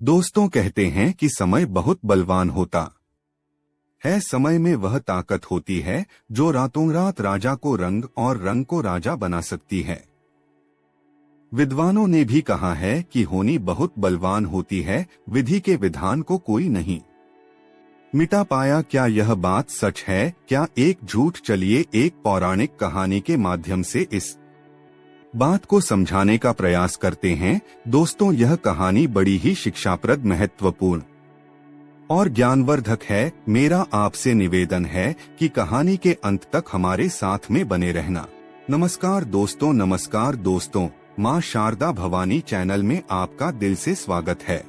दोस्तों कहते हैं कि समय बहुत बलवान होता है। समय में वह ताकत होती है जो रातों रात राजा को रंग और रंग को राजा बना सकती है। विद्वानों ने भी कहा है कि होनी बहुत बलवान होती है, विधि के विधान को कोई नहीं मिटा पाया। क्या यह बात सच है, क्या एक झूठ? चलिए एक पौराणिक कहानी के माध्यम से इस बात को समझाने का प्रयास करते हैं। दोस्तों, यह कहानी बड़ी ही शिक्षाप्रद, महत्वपूर्ण और ज्ञानवर्धक है। मेरा आपसे निवेदन है कि कहानी के अंत तक हमारे साथ में बने रहना। नमस्कार दोस्तों, माँ शारदा भवानी चैनल में आपका दिल से स्वागत है।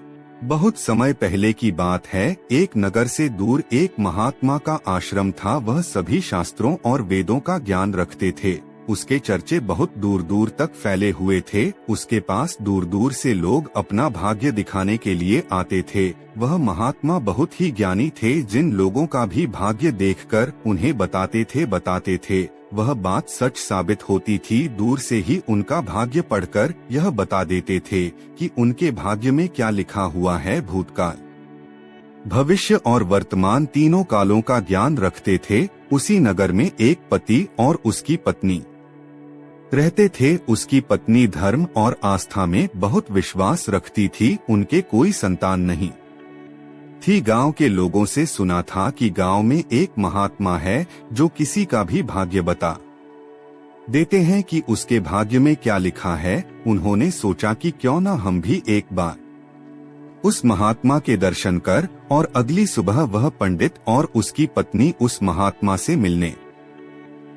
बहुत समय पहले की बात है, एक नगर से दूर एक महात्मा का आश्रम था। वह सभी शास्त्रों और वेदों का ज्ञान रखते थे। उसके चर्चे बहुत दूर दूर तक फैले हुए थे। उसके पास दूर दूर से लोग अपना भाग्य दिखाने के लिए आते थे। वह महात्मा बहुत ही ज्ञानी थे। जिन लोगों का भी भाग्य देखकर उन्हें बताते थे वह बात सच साबित होती थी। दूर से ही उनका भाग्य पढ़कर यह बता देते थे कि उनके भाग्य में क्या लिखा हुआ है। भूतकाल, भविष्य और वर्तमान तीनों कालों का ज्ञान रखते थे। उसी नगर में एक पति और उसकी पत्नी रहते थे। उसकी पत्नी धर्म और आस्था में बहुत विश्वास रखती थी। उनके कोई संतान नहीं थी। गांव के लोगों से सुना था कि गांव में एक महात्मा है जो किसी का भी भाग्य बता देते हैं कि उसके भाग्य में क्या लिखा है। उन्होंने सोचा कि क्यों न हम भी एक बार उस महात्मा के दर्शन कर, और अगली सुबह वह पंडित और उसकी पत्नी उस महात्मा से मिलने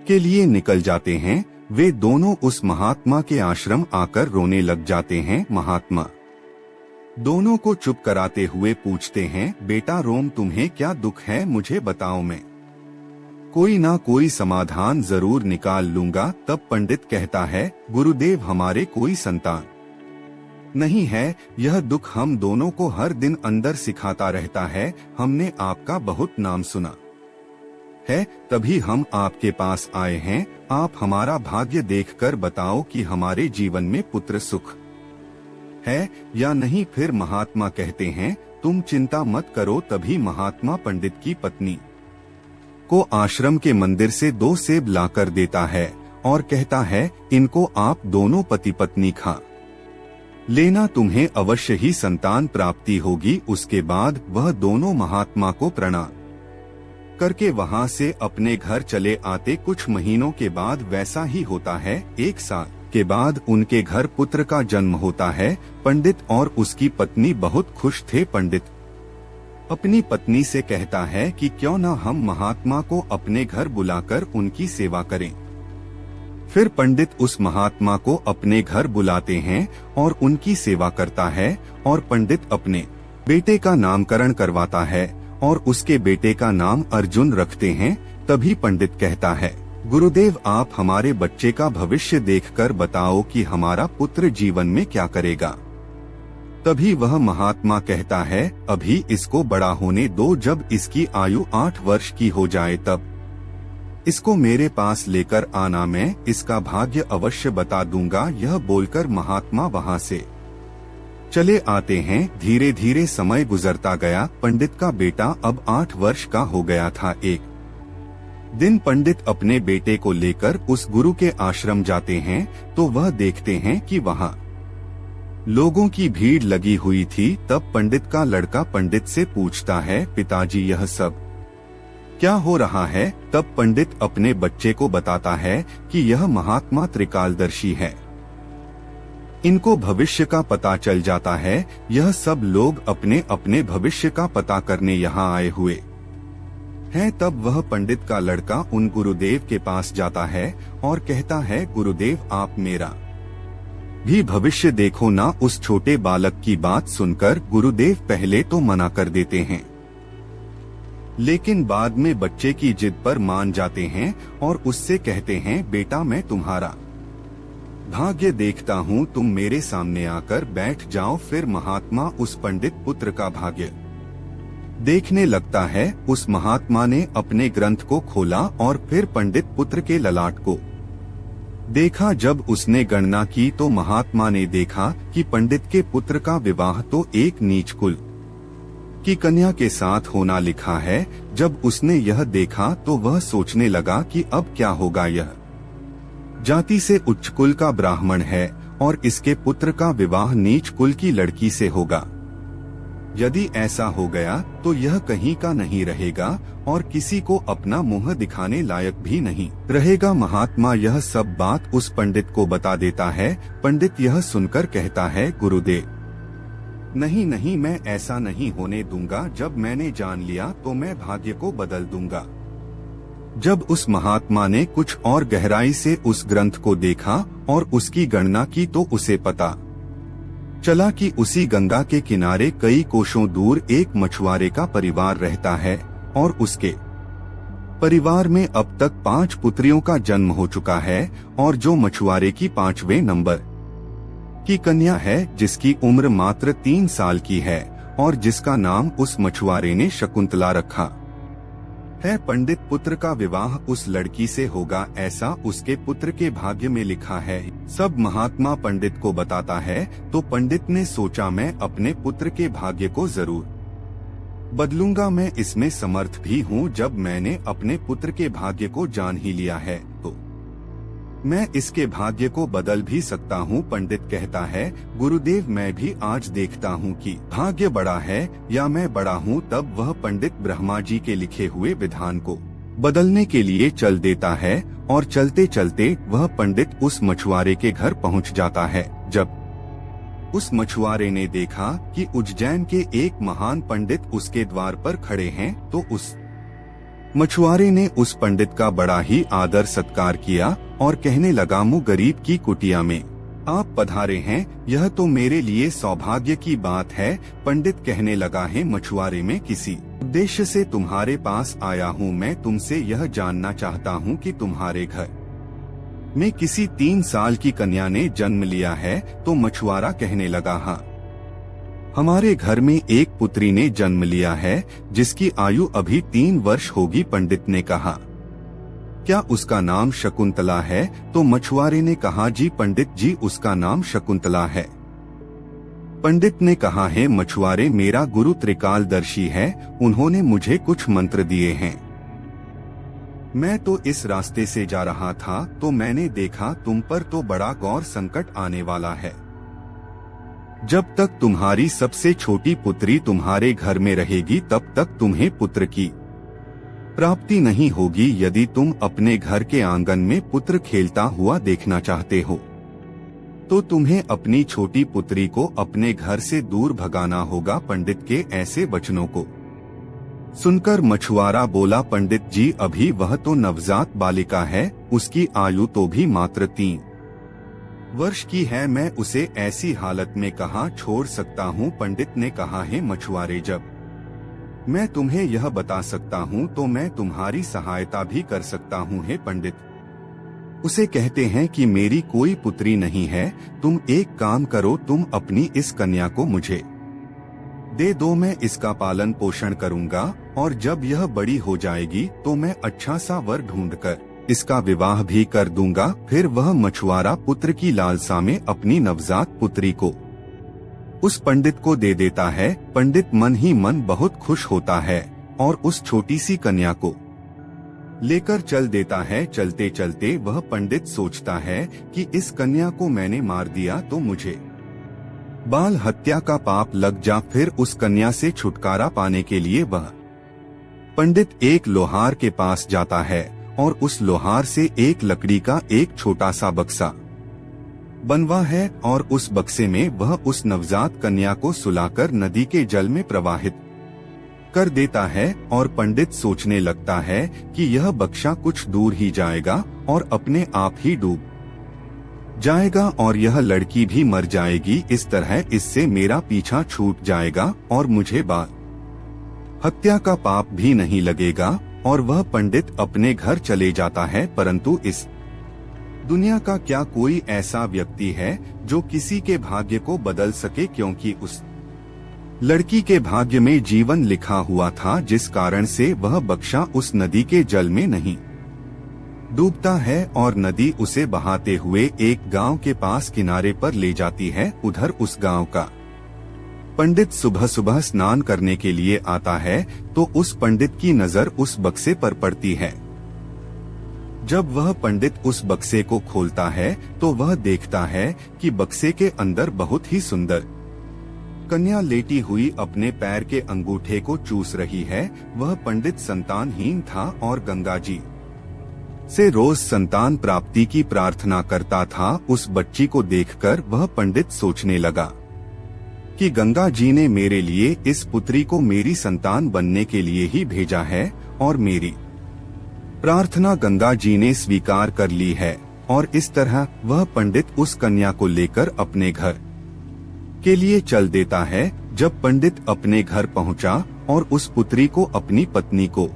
के लिए निकल जाते हैं। वे दोनों उस महात्मा के आश्रम आकर रोने लग जाते हैं। महात्मा दोनों को चुप कराते हुए पूछते हैं, बेटा रोम, तुम्हें क्या दुख है? मुझे बताओ, मैं कोई ना कोई समाधान जरूर निकाल लूंगा। तब पंडित कहता है, गुरुदेव, हमारे कोई संतान नहीं है। यह दुख हम दोनों को हर दिन अंदर सिखाता रहता है। हमने आपका बहुत नाम सुना है, तभी हम आपके पास आए हैं। आप हमारा भाग्य देखकर बताओ कि हमारे जीवन में पुत्र सुख है या नहीं। फिर महात्मा कहते हैं, तुम चिंता मत करो। तभी महात्मा पंडित की पत्नी को आश्रम के मंदिर से 2 सेब लाकर देता है और कहता है, इनको आप दोनों पति पत्नी खा लेना, तुम्हें अवश्य ही संतान प्राप्ति होगी। उसके बाद वह दोनों महात्मा को प्रणाम करके वहां से अपने घर चले आते। कुछ महीनों के बाद वैसा ही होता है। 1 साल के बाद उनके घर पुत्र का जन्म होता है। पंडित और उसकी पत्नी बहुत खुश थे। पंडित अपनी पत्नी से कहता है कि क्यों न हम महात्मा को अपने घर बुलाकर उनकी सेवा करें। फिर पंडित उस महात्मा को अपने घर बुलाते हैं और उनकी सेवा करता है, और पंडित अपने बेटे का नामकरण करवाता है और उसके बेटे का नाम अर्जुन रखते हैं। तभी पंडित कहता है, गुरुदेव, आप हमारे बच्चे का भविष्य देखकर बताओ कि हमारा पुत्र जीवन में क्या करेगा। तभी वह महात्मा कहता है, अभी इसको बड़ा होने दो। जब इसकी आयु 8 वर्ष की हो जाए तब इसको मेरे पास लेकर आना, मैं इसका भाग्य अवश्य बता दूंगा। यह बोलकर महात्मा वहां से चले आते हैं। धीरे धीरे समय गुजरता गया। पंडित का बेटा अब 8 वर्ष का हो गया था। एक दिन पंडित अपने बेटे को लेकर उस गुरु के आश्रम जाते हैं तो वह देखते हैं कि वहां लोगों की भीड़ लगी हुई थी। तब पंडित का लड़का पंडित से पूछता है, पिताजी, यह सब क्या हो रहा है? तब पंडित अपने बच्चे को बताता है कि यह महात्मा त्रिकालदर्शी है, इनको भविष्य का पता चल जाता है। यह सब लोग अपने अपने भविष्य का पता करने यहाँ आए हुए हैं। तब वह पंडित का लड़का उन गुरुदेव के पास जाता है और कहता है, गुरुदेव, आप मेरा भी भविष्य देखो ना। उस छोटे बालक की बात सुनकर गुरुदेव पहले तो मना कर देते हैं, लेकिन बाद में बच्चे की जिद पर मान जाते हैं और उससे कहते हैं, बेटा, मैं तुम्हारा भाग्य देखता हूँ, तुम मेरे सामने आकर बैठ जाओ। फिर महात्मा उस पंडित पुत्र का भाग्य देखने लगता है। उस महात्मा ने अपने ग्रंथ को खोला और फिर पंडित पुत्र के ललाट को देखा जब उसने गणना की तो महात्मा ने देखा कि पंडित के पुत्र का विवाह तो एक नीच कुल की कन्या के साथ होना लिखा है। जब उसने यह देखा तो वह सोचने लगा कि अब क्या होगा। यह जाति से उच्च कुल का ब्राह्मण है और इसके पुत्र का विवाह नीच कुल की लड़की से होगा। यदि ऐसा हो गया तो यह कहीं का नहीं रहेगा और किसी को अपना मुंह दिखाने लायक भी नहीं रहेगा। महात्मा यह सब बात उस पंडित को बता देता है। पंडित यह सुनकर कहता है, गुरुदेव नहीं नहीं, मैं ऐसा नहीं होने दूंगा। जब मैंने जान लिया तो मैं भाग्य को बदल दूंगा। जब उस महात्मा ने कुछ और गहराई से उस ग्रंथ को देखा और उसकी गणना की तो उसे पता चला कि उसी गंगा के किनारे कई कोसों दूर एक मछुआरे का परिवार रहता है और उसके परिवार में अब तक 5 पुत्रियों का जन्म हो चुका है और जो मछुआरे की 5वें नंबर की कन्या है, जिसकी उम्र मात्र 3 साल की है और जिसका नाम उस मछुआरे ने शकुंतला रखा है। पंडित पुत्र का विवाह उस लड़की से होगा, ऐसा उसके पुत्र के भाग्य में लिखा है। सब महात्मा पंडित को बताता है तो पंडित ने सोचा, मैं अपने पुत्र के भाग्य को जरूर बदलूंगा। मैं इसमें समर्थ भी हूँ। जब मैंने अपने पुत्र के भाग्य को जान ही लिया है तो मैं इसके भाग्य को बदल भी सकता हूँ। पंडित कहता है, गुरुदेव मैं भी आज देखता हूँ कि भाग्य बड़ा है या मैं बड़ा हूँ। तब वह पंडित ब्रह्मा जी के लिखे हुए विधान को बदलने के लिए चल देता है और चलते चलते वह पंडित उस मछुआरे के घर पहुँच जाता है। जब उस मछुआरे ने देखा कि उज्जैन के एक महान पंडित उसके द्वार पर खड़े हैं तो उस मछुआरे ने उस पंडित का बड़ा ही आदर सत्कार किया और कहने लगा, मु गरीब की कुटिया में आप पधारे हैं, यह तो मेरे लिए सौभाग्य की बात है। पंडित कहने लगा है, मछुआरे में किसी उद्देश्य से तुम्हारे पास आया हूँ। मैं तुमसे यह जानना चाहता हूँ कि तुम्हारे घर में किसी 3 साल की कन्या ने जन्म लिया है। तो मछुआरा कहने लगा, हाँ, हमारे घर में एक पुत्री ने जन्म लिया है जिसकी आयु अभी 3 वर्ष होगी। पंडित ने कहा, क्या उसका नाम शकुंतला है? तो मछुआरे ने कहा, जी पंडित जी, उसका नाम शकुंतला है। पंडित ने कहा है, मछुआरे मेरा गुरु त्रिकालदर्शी है, उन्होंने मुझे कुछ मंत्र दिए हैं। मैं तो इस रास्ते से जा रहा था तो मैंने देखा तुम पर तो बड़ा गौर संकट आने वाला है। जब तक तुम्हारी सबसे छोटी पुत्री तुम्हारे घर में रहेगी तब तक तुम्हें पुत्र की प्राप्ति नहीं होगी। यदि तुम अपने घर के आंगन में पुत्र खेलता हुआ देखना चाहते हो तो तुम्हें अपनी छोटी पुत्री को अपने घर से दूर भगाना होगा। पंडित के ऐसे वचनों को सुनकर मछुआरा बोला, पंडित जी अभी वह तो नवजात बालिका है, उसकी आयु तो भी मात्र 3 वर्ष की है, मैं उसे ऐसी हालत में कहाँ छोड़ सकता हूँ। पंडित ने कहा है, मछुआरे जब मैं तुम्हें यह बता सकता हूँ तो मैं तुम्हारी सहायता भी कर सकता हूँ। हे पंडित उसे कहते हैं कि मेरी कोई पुत्री नहीं है, तुम एक काम करो, तुम अपनी इस कन्या को मुझे दे दो, मैं इसका पालन पोषण करूँगा और जब यह बड़ी हो जाएगी तो मैं अच्छा सा वर ढूंढकर इसका विवाह भी कर दूंगा। फिर वह मछुआरा पुत्र की लालसा में अपनी नवजात पुत्री को उस पंडित को दे देता है। पंडित मन ही मन बहुत खुश होता है और उस छोटी सी कन्या को लेकर चल देता है। चलते चलते वह पंडित सोचता है कि इस कन्या को मैंने मार दिया तो मुझे बाल हत्या का पाप लग जा। फिर उस कन्या से छुटकारा पाने के लिए वह पंडित एक लोहार के पास जाता है और उस लोहार से एक लकड़ी का एक छोटा सा बक्सा बनवा है और उस बक्से में वह उस नवजात कन्या को सुलाकर नदी के जल में प्रवाहित कर देता है और पंडित सोचने लगता है कि यह बक्सा कुछ दूर ही जाएगा और अपने आप ही डूब जाएगा और यह लड़की भी मर जाएगी। इस तरह इससे मेरा पीछा छूट जाएगा और मुझे बाल हत्या का पाप भी नहीं लगेगा। और वह पंडित अपने घर चले जाता है। परंतु इस दुनिया का क्या कोई ऐसा व्यक्ति है जो किसी के भाग्य को बदल सके, क्योंकि उस लड़की के भाग्य में जीवन लिखा हुआ था, जिस कारण से वह बक्सा उस नदी के जल में नहीं डूबता है और नदी उसे बहाते हुए एक गांव के पास किनारे पर ले जाती है। उधर उस गांव का पंडित सुबह सुबह स्नान करने के लिए आता है तो उस पंडित की नजर उस बक्से पर पड़ती है। जब वह पंडित उस बक्से को खोलता है तो वह देखता है कि बक्से के अंदर बहुत ही सुंदर कन्या लेटी हुई अपने पैर के अंगूठे को चूस रही है। वह पंडित संतानहीन था और गंगा जी से रोज संतान प्राप्ति की प्रार्थना करता था। उस बच्ची को देखकर वह पंडित सोचने लगा कि गंगा जी ने मेरे लिए इस पुत्री को मेरी संतान बनने के लिए ही भेजा है और मेरी प्रार्थना गंगा जी ने स्वीकार कर ली है। और इस तरह वह पंडित उस कन्या को लेकर अपने घर के लिए चल देता है। जब पंडित अपने घर पहुंचा और उस पुत्री को अपनी पत्नी को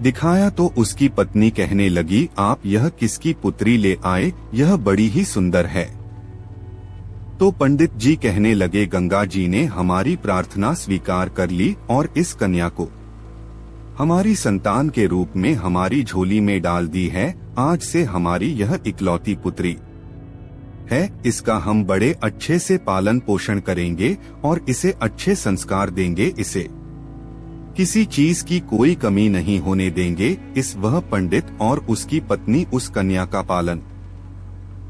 दिखाया तो उसकी पत्नी कहने लगी, आप यह किसकी पुत्री ले आए? यह बड़ी ही सुंदर है। तो पंडित जी कहने लगे, गंगा जी ने हमारी प्रार्थना स्वीकार कर ली और इस कन्या को हमारी संतान के रूप में हमारी झोली में डाल दी है। आज से हमारी यह इकलौती पुत्री है। इसका हम बड़े अच्छे से पालन पोषण करेंगे और इसे अच्छे संस्कार देंगे। इसे किसी चीज की कोई कमी नहीं होने देंगे। इस वह पंडित और उसकी पत्नी उस कन्या का पालन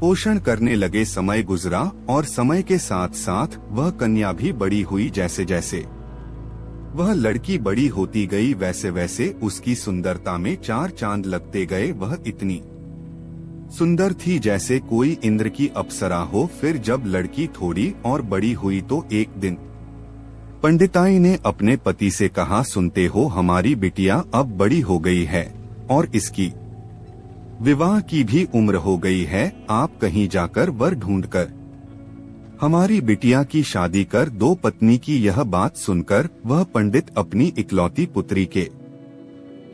पोषण करने लगे। समय गुजरा और समय के साथ साथ वह कन्या भी बड़ी हुई। जैसे जैसे वह लड़की बड़ी होती गई वैसे वैसे उसकी सुंदरता में चार चांद लगते गए। वह इतनी सुंदर थी जैसे कोई इंद्र की अप्सरा हो। फिर जब लड़की थोड़ी और बड़ी हुई तो एक दिन पंडिताई ने अपने पति से कहा, सुनते हो हमारी बिटिया अब बड़ी हो गई है और इसकी विवाह की भी उम्र हो गई है। आप कहीं जाकर वर ढूंढकर हमारी बिटिया की शादी कर दो। पत्नी की यह बात सुनकर वह पंडित अपनी इकलौती पुत्री के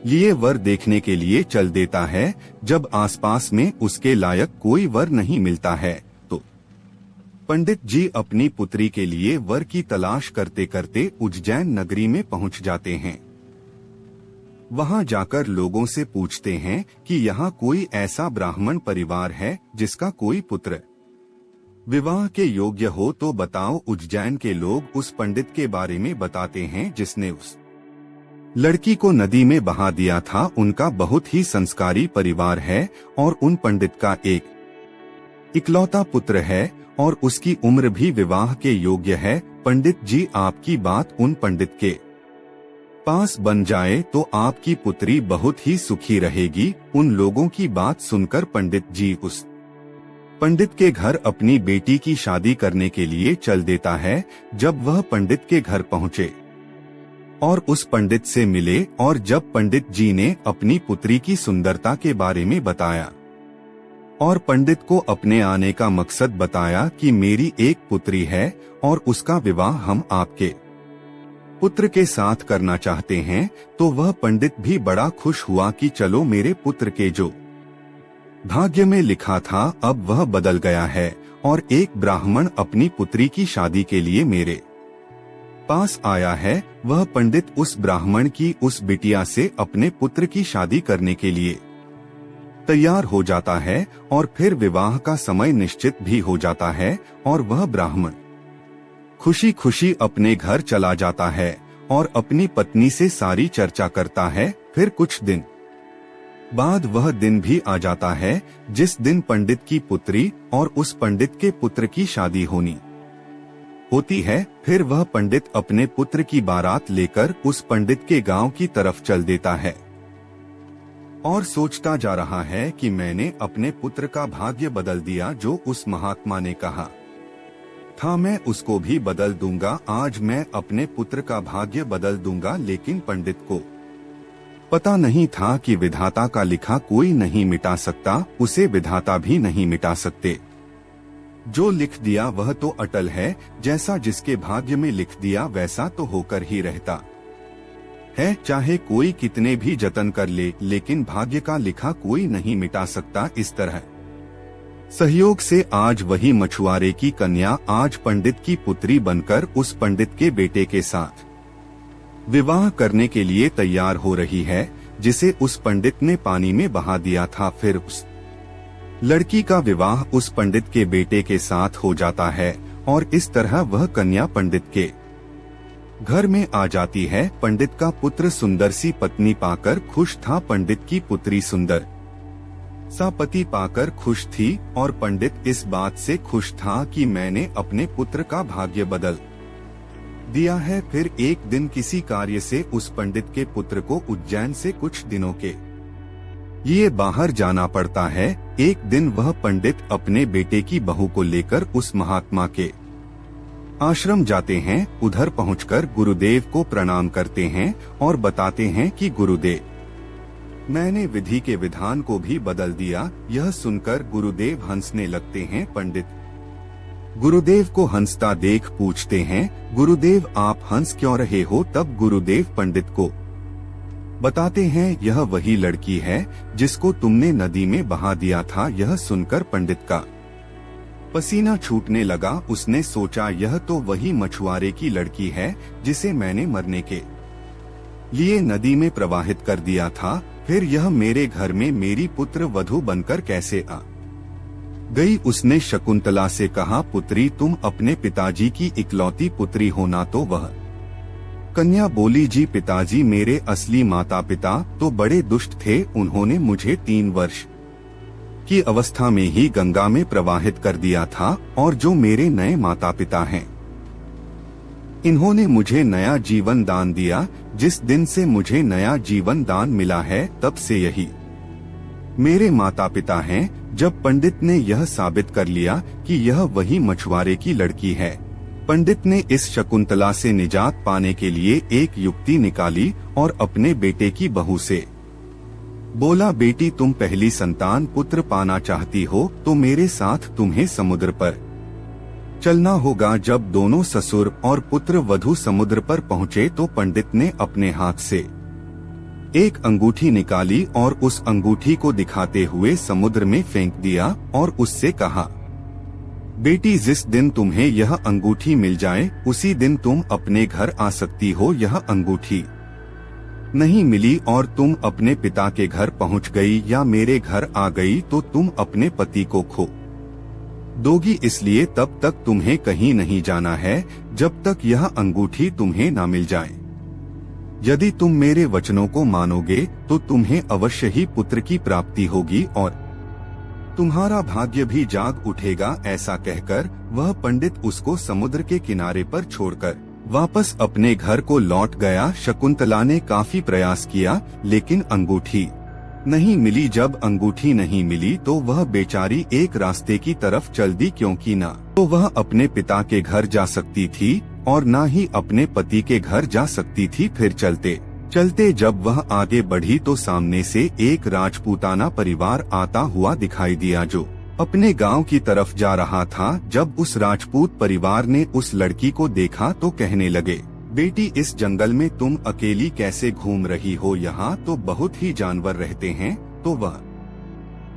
लिए वर देखने के लिए चल देता है। जब आसपास में उसके लायक कोई वर नहीं मिलता है तो पंडित जी अपनी पुत्री के लिए वर की तलाश करते करते उज्जैन नगरी में पहुंच जाते हैं। वहां जाकर लोगों से पूछते हैं कि यहाँ कोई ऐसा ब्राह्मण परिवार है जिसका कोई पुत्र विवाह के योग्य हो तो बताओ। उज्जैन के लोग उस पंडित के बारे में बताते हैं जिसने उस लड़की को नदी में बहा दिया था। उनका बहुत ही संस्कारी परिवार है और उन पंडित का एक इकलौता पुत्र है और उसकी उम्र भी विवाह के योग्य है। पंडित जी आपकी बात उन पंडित के पास बन जाए तो आपकी पुत्री बहुत ही सुखी रहेगी। उन लोगों की बात सुनकर पंडित जी उस पंडित के घर अपनी बेटी की शादी करने के लिए चल देता है। जब वह पंडित के घर पहुँचे और उस पंडित से मिले और जब पंडित जी ने अपनी पुत्री की सुंदरता के बारे में बताया और पंडित को अपने आने का मकसद बताया कि मेरी एक पुत्री है और उसका विवाह हम आपके पुत्र के साथ करना चाहते हैं, तो वह पंडित भी बड़ा खुश हुआ कि चलो मेरे पुत्र के जो भाग्य में लिखा था अब वह बदल गया है और एक ब्राह्मण अपनी पुत्री की शादी के लिए मेरे पास आया है। वह पंडित उस ब्राह्मण की उस बिटिया से अपने पुत्र की शादी करने के लिए तैयार हो जाता है और फिर विवाह का समय निश्चित भी हो जाता है और वह ब्राह्मण खुशी खुशी अपने घर चला जाता है और अपनी पत्नी से सारी चर्चा करता है। फिर कुछ दिन बाद वह दिन भी आ जाता है जिस दिन पंडित की पुत्री और उस पंडित के पुत्र की शादी होती है। फिर वह पंडित अपने पुत्र की बारात लेकर उस पंडित के गांव की तरफ चल देता है और सोचता जा रहा है कि मैंने अपने पुत्र का भाग्य बदल दिया। जो उस महात्मा ने कहा था मैं उसको भी बदल दूंगा। आज मैं अपने पुत्र का भाग्य बदल दूंगा। लेकिन पंडित को पता नहीं था कि विधाता का लिखा कोई नहीं मिटा सकता, उसे विधाता भी नहीं मिटा सकते। जो लिख दिया वह तो अटल है, जैसा जिसके भाग्य में लिख दिया वैसा तो होकर ही रहता है। चाहे कोई कितने भी जतन कर ले, लेकिन भाग्य का लिखा कोई नहीं मिटा सकता। इस तरह सहयोग से आज वही मछुआरे की कन्या आज पंडित की पुत्री बनकर उस पंडित के बेटे के साथ विवाह करने के लिए तैयार हो रही है। जिसे उस पंडित ने पानी में बहा दिया था। फिर उस लड़की का विवाह उस पंडित के बेटे के साथ हो जाता है और इस तरह वह कन्या पंडित के घर में आ जाती है। पंडित का पुत्र सुंदर सी पत्नी पाकर खुश था। पंडित की पुत्री सुंदर सा पति पाकर खुश थी और पंडित इस बात से खुश था कि मैंने अपने पुत्र का भाग्य बदल दिया है। फिर एक दिन किसी कार्य से उस पंडित के पुत्र को उज्जैन से कुछ दिनों के लिए बाहर जाना पड़ता है। एक दिन वह पंडित अपने बेटे की बहू को लेकर उस महात्मा के आश्रम जाते हैं। उधर पहुंचकर गुरुदेव को प्रणाम करते हैं और बताते हैं कि गुरुदेव, मैंने विधि के विधान को भी बदल दिया। यह सुनकर गुरुदेव हंसने लगते हैं। पंडित गुरुदेव को हंसता देख पूछते हैं, गुरुदेव आप हंस क्यों रहे हो? तब गुरुदेव पंडित को बताते हैं, यह वही लड़की है जिसको तुमने नदी में बहा दिया था। यह सुनकर पंडित का पसीना छूटने लगा। उसने सोचा यह तो वही मछुआरे की लड़की है जिसे मैंने मरने के लिए नदी में प्रवाहित कर दिया था। फिर यह मेरे घर में मेरी पुत्र वधू बनकर कैसे आ गई? उसने शकुंतला से कहा, पुत्री तुम अपने पिताजी की इकलौती पुत्री होना तो वह कन्या बोली, जी पिताजी मेरे असली माता पिता तो बड़े दुष्ट थे। उन्होंने मुझे 3 वर्ष की अवस्था में ही गंगा में प्रवाहित कर दिया था और जो मेरे नए माता पिता हैं इन्होंने मुझे नया जीवन दान दिया। जिस दिन से मुझे नया जीवन दान मिला है तब से यही मेरे माता पिता हैं। जब पंडित ने यह साबित कर लिया कि यह वही मछुआरे की लड़की है, पंडित ने इस शकुंतला से निजात पाने के लिए एक युक्ति निकाली और अपने बेटे की बहू से बोला, बेटी तुम पहली संतान पुत्र पाना चाहती हो तो मेरे साथ तुम्हें समुद्र पर चलना होगा। जब दोनों ससुर और पुत्र वधू समुद्र पर पहुँचे तो पंडित ने अपने हाथ से एक अंगूठी निकाली और उस अंगूठी को दिखाते हुए समुद्र में फेंक दिया और उससे कहा, बेटी जिस दिन तुम्हें यह अंगूठी मिल जाए उसी दिन तुम अपने घर आ सकती हो। यह अंगूठी नहीं मिली और तुम अपने पिता के घर पहुंच गई या मेरे घर आ गई तो तुम अपने पति को खो दोगी। इसलिए तब तक तुम्हें कहीं नहीं जाना है जब तक यह अंगूठी तुम्हें ना मिल जाए। यदि तुम मेरे वचनों को मानोगे तो तुम्हें अवश्य ही पुत्र की प्राप्ति होगी और तुम्हारा भाग्य भी जाग उठेगा। ऐसा कहकर वह पंडित उसको समुद्र के किनारे पर छोड़कर वापस अपने घर को लौट गया। शकुंतला ने काफी प्रयास किया लेकिन अंगूठी नहीं मिली। जब अंगूठी नहीं मिली तो वह बेचारी एक रास्ते की तरफ चल दी, क्योंकि ना तो वह अपने पिता के घर जा सकती थी और ना ही अपने पति के घर जा सकती थी। फिर चलते चलते जब वह आगे बढ़ी तो सामने से एक राजपूताना परिवार आता हुआ दिखाई दिया जो अपने गांव की तरफ जा रहा था। जब उस राजपूत परिवार ने उस लड़की को देखा तो कहने लगे, बेटी इस जंगल में तुम अकेली कैसे घूम रही हो? यहाँ तो बहुत ही जानवर रहते हैं। तो वह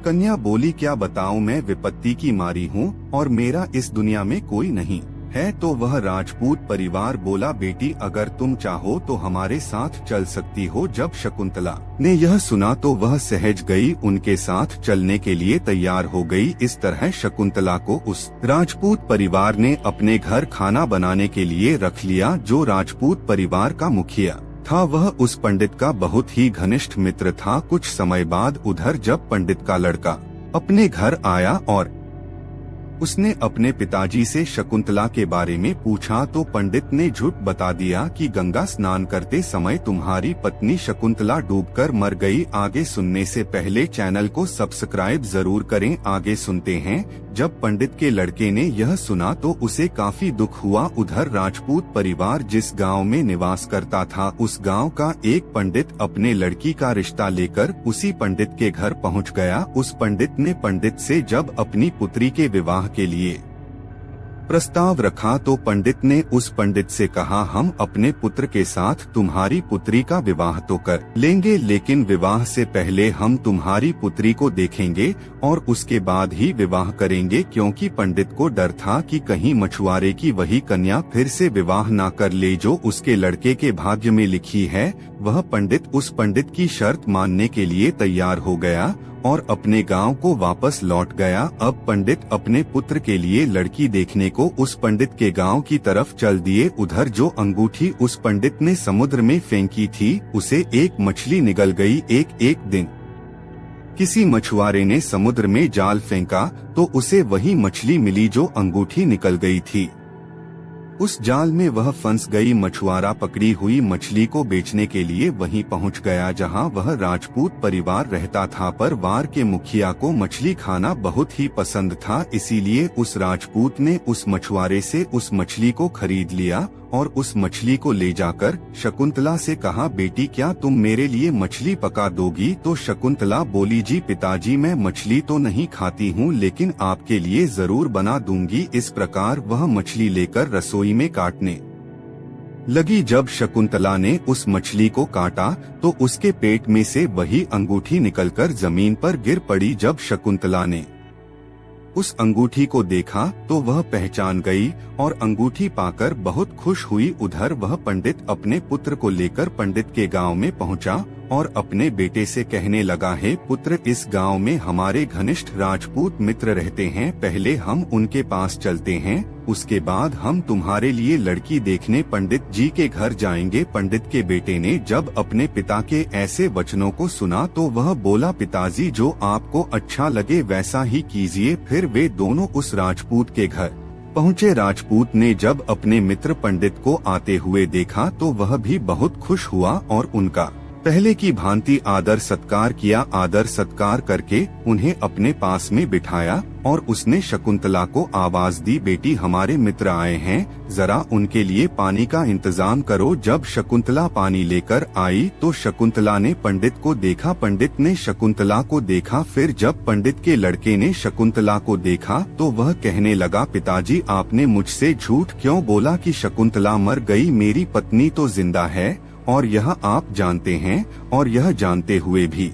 कन्या बोली, क्या बताऊं, मैं विपत्ति की मारी हूँ और मेरा इस दुनिया में कोई नहीं है। तो वह राजपूत परिवार बोला, बेटी अगर तुम चाहो तो हमारे साथ चल सकती हो। जब शकुंतला ने यह सुना तो वह सहज गई, उनके साथ चलने के लिए तैयार हो गई। इस तरह शकुंतला को उस राजपूत परिवार ने अपने घर खाना बनाने के लिए रख लिया। जो राजपूत परिवार का मुखिया था वह उस पंडित का बहुत ही घनिष्ठ मित्र था। कुछ समय बाद उधर जब पंडित का लड़का अपने घर आया और उसने अपने पिताजी से शकुंतला के बारे में पूछा तो पंडित ने झूठ बता दिया कि गंगा स्नान करते समय तुम्हारी पत्नी शकुंतला डूबकर मर गई। आगे सुनने से पहले चैनल को सब्सक्राइब जरूर करें। आगे सुनते हैं। जब पंडित के लड़के ने यह सुना तो उसे काफी दुख हुआ। उधर राजपूत परिवार जिस गांव में निवास करता था उस गांव का एक पंडित अपने लड़की का रिश्ता लेकर उसी पंडित के घर पहुंच गया। उस पंडित ने पंडित से जब अपनी पुत्री के विवाह के लिए प्रस्ताव रखा तो पंडित ने उस पंडित से कहा, हम अपने पुत्र के साथ तुम्हारी पुत्री का विवाह तो कर लेंगे, लेकिन विवाह से पहले हम तुम्हारी पुत्री को देखेंगे और उसके बाद ही विवाह करेंगे, क्योंकि पंडित को डर था कि कहीं मछुआरे की वही कन्या फिर से विवाह ना कर ले जो उसके लड़के के भाग्य में लिखी है। वह पंडित उस पंडित की शर्त मानने के लिए तैयार हो गया और अपने गांव को वापस लौट गया। अब पंडित अपने पुत्र के लिए लड़की देखने को उस पंडित के गांव की तरफ चल दिए। उधर जो अंगूठी उस पंडित ने समुद्र में फेंकी थी, उसे एक मछली निगल गई। एक दिन किसी मछुआरे ने समुद्र में जाल फेंका तो उसे वही मछली मिली जो अंगूठी निकल गई थी। उस जाल में वह फंस गई। मछुआरा पकड़ी हुई मछली को बेचने के लिए वहीं पहुंच गया जहां वह राजपूत परिवार रहता था। पर वार के मुखिया को मछली खाना बहुत ही पसंद था, इसीलिए उस राजपूत ने उस मछुआरे से उस मछली को खरीद लिया और उस मछली को ले जाकर शकुंतला से कहा, बेटी क्या तुम मेरे लिए मछली पका दोगी? तो शकुंतला बोली, जी पिताजी, मैं मछली तो नहीं खाती हूँ, लेकिन आपके लिए जरूर बना दूंगी। इस प्रकार वह मछली लेकर रसोई में काटने लगी। जब शकुंतला ने उस मछली को काटा तो उसके पेट में से वही अंगूठी निकलकर जमीन पर गिर पड़ी। जब शकुंतला ने उस अंगूठी को देखा तो वह पहचान गई और अंगूठी पाकर बहुत खुश हुई। उधर वह पंडित अपने पुत्र को लेकर पंडित के गांव में पहुंचा और अपने बेटे से कहने लगा, है पुत्र, इस गांव में हमारे घनिष्ठ राजपूत मित्र रहते हैं, पहले हम उनके पास चलते हैं, उसके बाद हम तुम्हारे लिए लड़की देखने पंडित जी के घर जाएंगे। पंडित के बेटे ने जब अपने पिता के ऐसे वचनों को सुना तो वह बोला, पिताजी, जो आपको अच्छा लगे वैसा ही कीजिए। फिर वे दोनों उस राजपूत के घर पहुँचे। राजपूत ने जब अपने मित्र पंडित को आते हुए देखा तो वह भी बहुत खुश हुआ और उनका पहले की भांति आदर सत्कार किया। आदर सत्कार करके उन्हें अपने पास में बिठाया और उसने शकुंतला को आवाज दी, बेटी, हमारे मित्र आए हैं, जरा उनके लिए पानी का इंतजाम करो। जब शकुंतला पानी लेकर आई तो शकुंतला ने पंडित को देखा, पंडित ने शकुंतला को देखा। फिर जब पंडित के लड़के ने शकुंतला को देखा तो वह कहने लगा, पिताजी, आपने मुझसे झूठ क्यों बोला कि शकुंतला मर गई? मेरी पत्नी तो जिंदा है और यह आप जानते हैं, और यह जानते हुए भी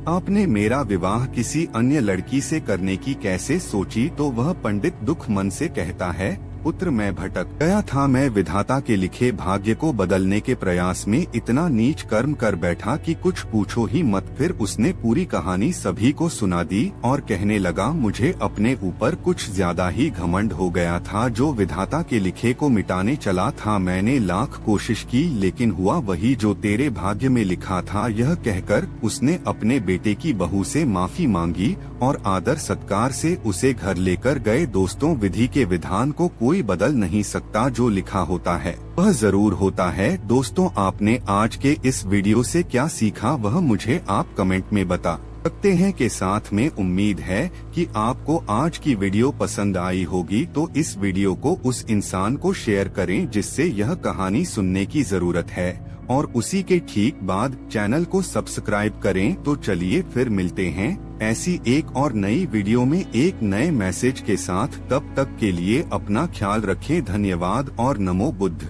आपने मेरा विवाह किसी अन्य लड़की से करने की कैसे सोची? तो वह पंडित दुख मन से कहता है, पुत्र, मैं भटक गया था, मैं विधाता के लिखे भाग्य को बदलने के प्रयास में इतना नीच कर्म कर बैठा कि कुछ पूछो ही मत। फिर उसने पूरी कहानी सभी को सुना दी और कहने लगा, मुझे अपने ऊपर कुछ ज्यादा ही घमंड हो गया था, जो विधाता के लिखे को मिटाने चला था। मैंने लाख कोशिश की, लेकिन हुआ वही जो तेरे भाग्य में लिखा था। यह कहकर उसने अपने बेटे की बहू से माफी मांगी और आदर सत्कार से उसे घर लेकर गए। दोस्तों, विधि के विधान को कोई बदल नहीं सकता, जो लिखा होता है वह जरूर होता है। दोस्तों, आपने आज के इस वीडियो से क्या सीखा वह मुझे आप कमेंट में बता सकते हैं। के साथ में उम्मीद है कि आपको आज की वीडियो पसंद आई होगी, तो इस वीडियो को उस इंसान को शेयर करें जिससे यह कहानी सुनने की जरूरत है, और उसी के ठीक बाद चैनल को सब्सक्राइब करें। तो चलिए फिर मिलते हैं ऐसी एक और नई वीडियो में एक नए मैसेज के साथ। तब तक के लिए अपना ख्याल रखें। धन्यवाद और नमो बुद्ध।